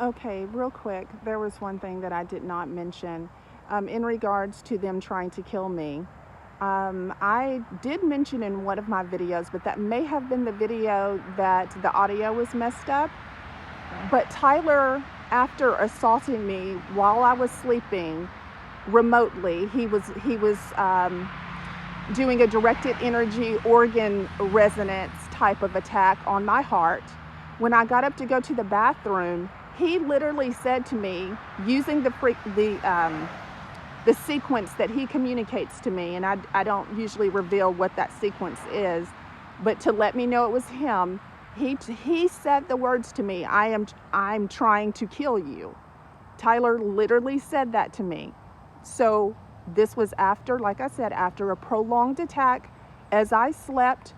Okay, real quick, there was one thing that I did not mention in regards to them trying to kill me. I did mention in one of my videos, but that may have been the video that the audio was messed up. But Tyler, after assaulting me while I was sleeping remotely, he was doing a directed energy organ resonance type of attack on my heart. When I got up to go to the bathroom, he literally said to me, using the sequence that he communicates to me, and I don't usually reveal what that sequence is, but to let me know it was him, he said the words to me, I'm trying to kill you. Tyler literally said that to me. So this was after, like I said, after a prolonged attack. As I slept,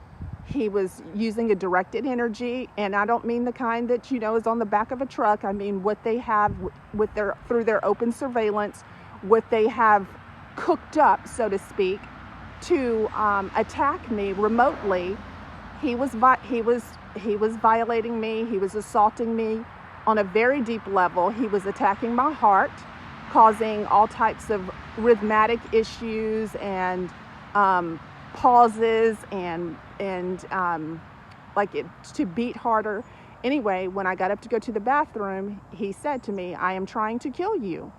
he was using a directed energy, and I don't mean the kind that is on the back of a truck. I mean what they have with through their open surveillance, what they have cooked up, so to speak, to attack me remotely. He was violating me. He was assaulting me on a very deep level. He was attacking my heart, causing all types of rhythmic issues and pauses and like it to beat harder. Anyway, when I got up to go to the bathroom, he said to me, I am trying to kill you.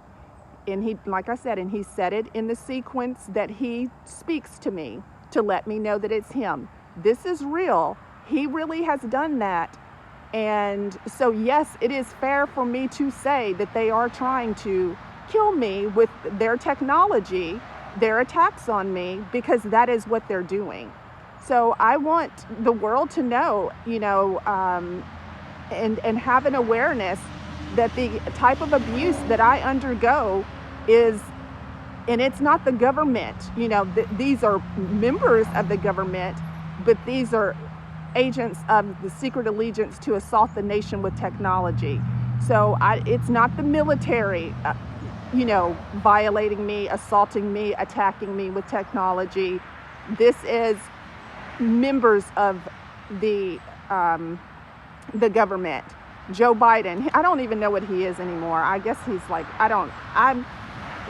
And he, like I said, and he said it in the sequence that he speaks to me to let me know that it's him. This is real. He really has done that. And so, yes, it is fair for me to say that they are trying to kill me with their technology, their attacks on me, because that is what they're doing. So I want the world to know, and have an awareness that the type of abuse that I undergo is, and it's not the government, these are members of the government, but these are agents of the secret allegiance to assault the nation with technology. So it's not the military, violating me, assaulting me, attacking me with technology. This is members of the government. Joe Biden, I don't even know what he is anymore. I guess he's like,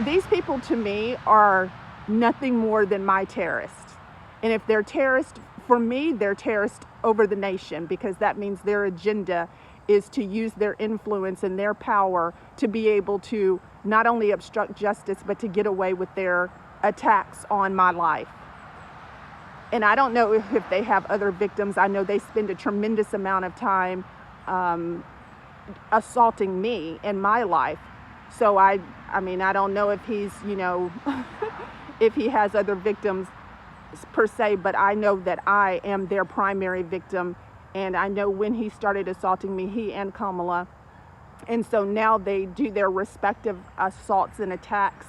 these people to me are nothing more than my terrorists. And if they're terrorists for me, they're terrorists over the nation, because that means their agenda is to use their influence and their power to be able to not only obstruct justice, but to get away with their attacks on my life. And I don't know if they have other victims. I know they spend a tremendous amount of time assaulting me in my life. So I mean, I don't know if he's, if he has other victims per se, but I know that I am their primary victim. And I know when he started assaulting me, he and Kamala. And so now they do their respective assaults and attacks.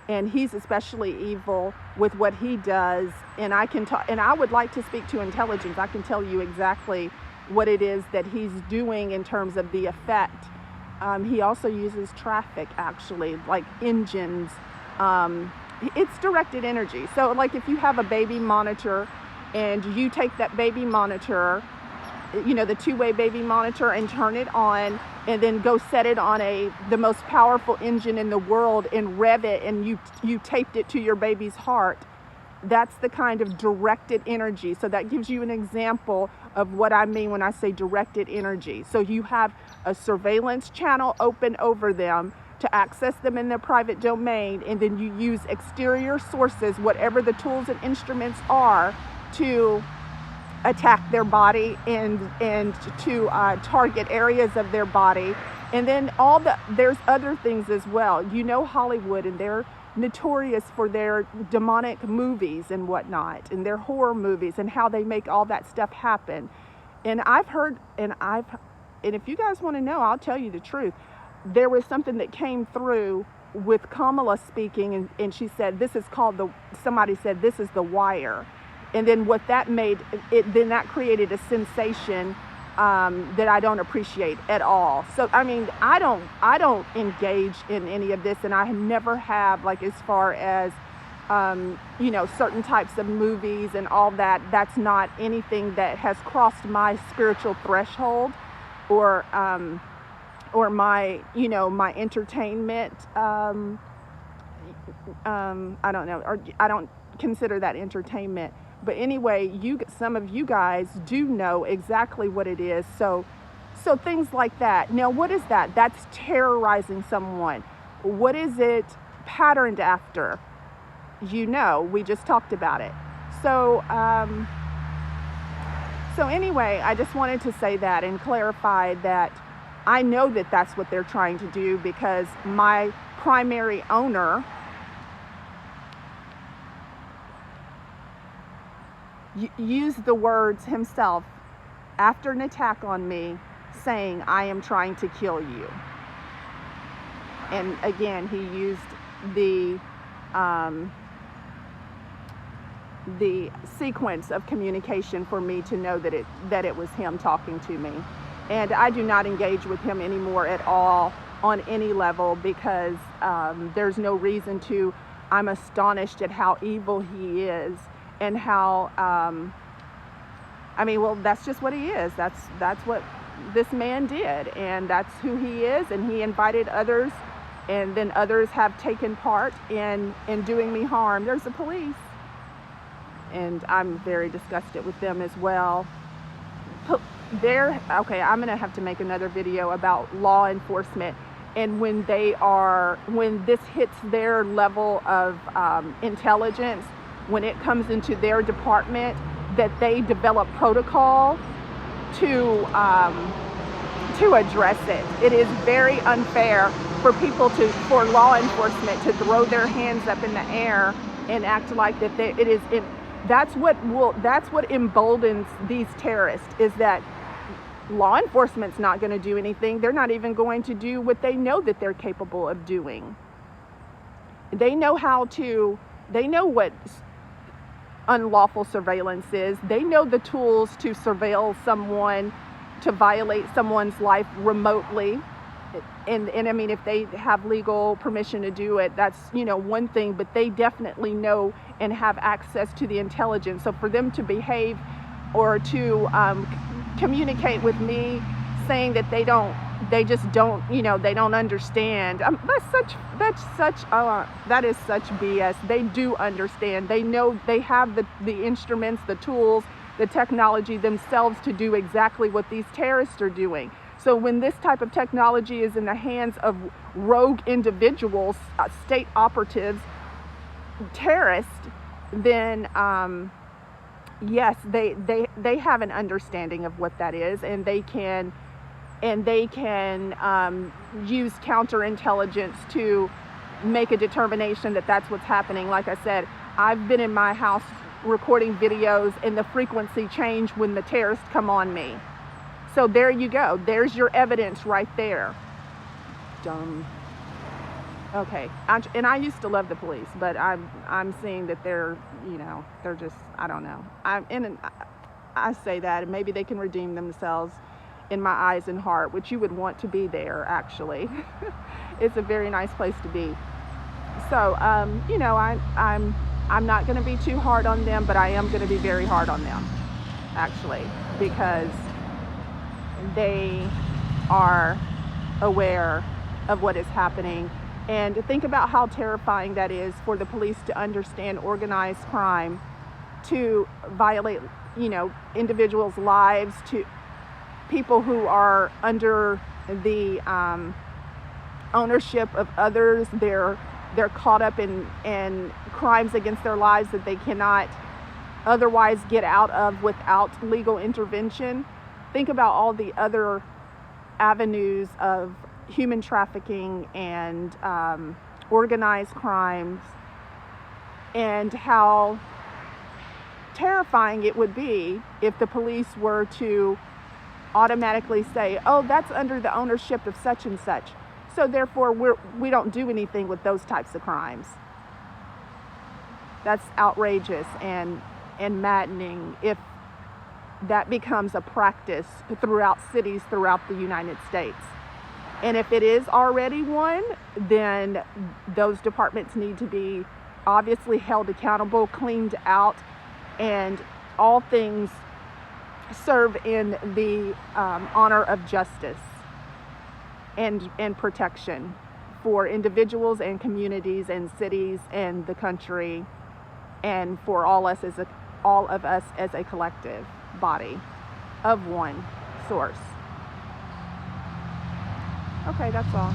And he's especially evil with what he does. And I would like to speak to intelligence. I can tell you exactly what it is that he's doing in terms of the effect. He also uses traffic, actually, like engines. It's directed energy. So like if you have a baby monitor and you take that baby monitor, the two-way baby monitor, and turn it on, and then go set it on the most powerful engine in the world and rev it, and you taped it to your baby's heart. That's the kind of directed energy. So that gives you an example of what I mean when I say directed energy. So you have a surveillance channel open over them to access them in their private domain, and then you use exterior sources, whatever the tools and instruments are, to attack their body and to target areas of their body. And then there's other things as well. Hollywood, and they're notorious for their demonic movies and whatnot, and their horror movies, and how they make all that stuff happen. And I've heard, and if you guys want to know, I'll tell you the truth. There was something that came through with Kamala speaking, and she said, somebody said, this is The Wire. And then what that made, then that created a sensation that I don't appreciate at all. So, I mean, I don't engage in any of this, and I never have, like, as far as, certain types of movies and all that. That's not anything that has crossed my spiritual threshold or or my, you know, my entertainment, I don't know, or I don't consider that entertainment. But anyway, some of you guys do know exactly what it is. So things like that. Now, what is that? That's terrorizing someone. What is it patterned after? You know, we just talked about it. So anyway, I just wanted to say that and clarify that I know that that's what they're trying to do, because my primary owner used the words himself after an attack on me, saying, "I am trying to kill you." And again, he used the sequence of communication for me to know that it was him talking to me. And I do not engage with him anymore at all on any level, because there's no reason to. I'm astonished at how evil he is, and how I mean, well, that's just what he is. That's what this man did, and that's who he is. And he invited others, and then others have taken part in doing me harm. There's the police, and I'm very disgusted with them as well. Okay, I'm gonna have to make another video about law enforcement, and when this hits their level of intelligence, when it comes into their department, that they develop protocol to address it. It is very unfair for law enforcement to throw their hands up in the air and act like that that's what emboldens these terrorists, is that law enforcement's not going to do anything. They're not even going to do what they know that they're capable of doing. They know what unlawful surveillance is. They know the tools to surveil someone, to violate someone's life remotely. And I mean, if they have legal permission to do it, that's, you know, one thing, but they definitely know and have access to the intelligence. So for them to behave or to communicate with me saying that they just don't, you know, they don't understand. That is such BS. They do understand. They know they have the instruments, the tools, the technology themselves to do exactly what these terrorists are doing. So when this type of technology is in the hands of rogue individuals, state operatives, terrorists, then yes, they have an understanding of what that is, and they can use counterintelligence to make a determination that that's what's happening. Like I said, I've been in my house recording videos, and the frequency change when the terrorists come on me. So there you go. There's your evidence right there. Dumb. Okay. And I used to love the police, but I'm seeing that they're just, I don't know. I say that, and maybe they can redeem themselves in my eyes and heart, which you would want to be there, actually. It's a very nice place to be. So, you know, I'm not going to be too hard on them, but I am going to be very hard on them, actually, because they are aware of what is happening. And think about how terrifying that is for the police to understand organized crime, to violate, you know, individuals' lives, to people who are under the ownership of others. They're caught up in crimes against their lives that they cannot otherwise get out of without legal intervention. Think about all the other avenues of human trafficking and organized crimes, and how terrifying it would be if the police were to automatically say, oh, that's under the ownership of such and such, so therefore we don't do anything with those types of crimes. That's outrageous and maddening if that becomes a practice throughout cities throughout the United States. And if it is already one, then those departments need to be obviously held accountable, cleaned out, and all things serve in the honor of justice. and protection for individuals and communities and cities and the country, and for all of us as a collective body of one source. Okay, that's all.